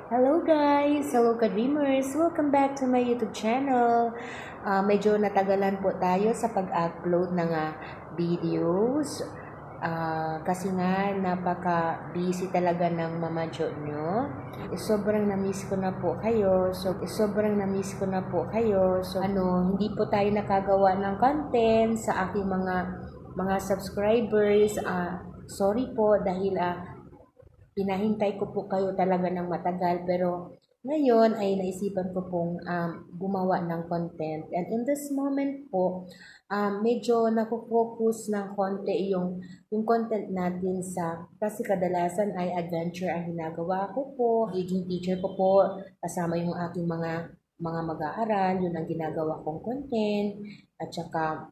Hello guys! Hello ka-dreamers! Welcome back to my YouTube channel. Medyo natagalan po tayo sa pag-upload ng videos. Kasi nga napaka-busy talaga ng Mama Jo nyo. Sobrang na-miss ko na po kayo. Hindi po tayo nakagawa ng content sa aking mga subscribers. Sorry po dahil pinahintay ko po kayo talaga ng matagal, pero ngayon ay naisipan ko pong gumawa ng content. And in this moment po, medyo nako-focus ng konti yung content natin kasi kadalasan ay adventure ang ginagawa ko po. Giging teacher ko po, kasama yung aking mga mag-aaral, yun ang ginagawa kong content. At saka,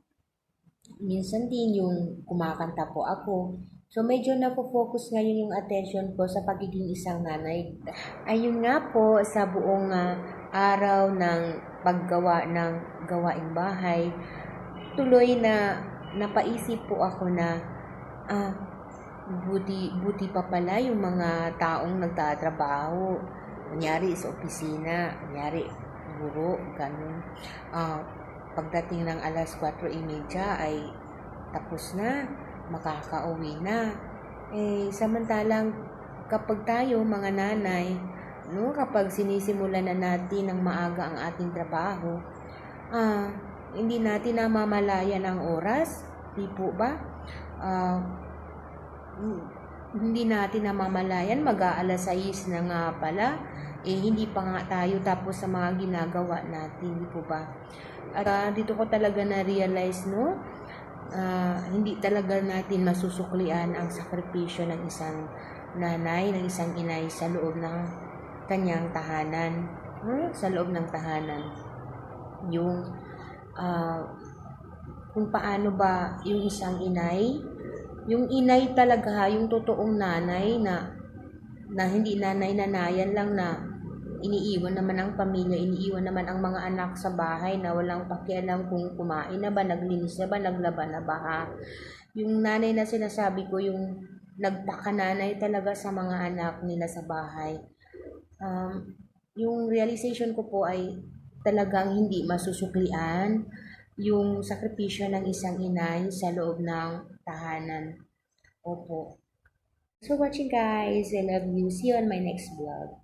minsan din yung kumakanta po ako. So, medyo napo-focus ngayon yung attention ko sa pagiging isang nanay. Ayun nga po, sa buong araw ng paggawa ng gawaing bahay, tuloy na napaisip po ako na buti pa pala yung mga taong nagtatrabaho. Kunyari sa opisina, kunyari guro, ganun. Pagdating ng alas 4:30 ay tapos na, makakauwi na. Samantalang kapag tayo mga nanay, kapag sinisimulan na natin ng maaga ang ating trabaho, hindi natin namamalayan ang oras, di po ba? Hindi natin namamalayan, mag-aalas 6 na nga pala, hindi pa nga tayo tapos sa mga ginagawa natin, di po ba? At dito ko talaga na-realize, hindi talaga natin masusuklian ang sakripisyo ng isang nanay, ng isang inay sa loob ng kanyang tahanan. Sa loob ng tahanan. Yung, kung paano ba yung isang inay, yung inay talaga, yung totoong nanay na hindi nanay-nanayan lang na iniiwan naman ang pamilya, iniiwan naman ang mga anak sa bahay na walang pakialam kung kumain na ba, naglinis na ba, naglaba na ba ha. Yung nanay na sinasabi ko, yung nagpakananay talaga sa mga anak nila sa bahay. Yung realization ko po ay talagang hindi masusuklian yung sakripisyo ng isang inay sa loob ng tahanan. Opo. Thanks for watching guys. I love you. See you on my next vlog.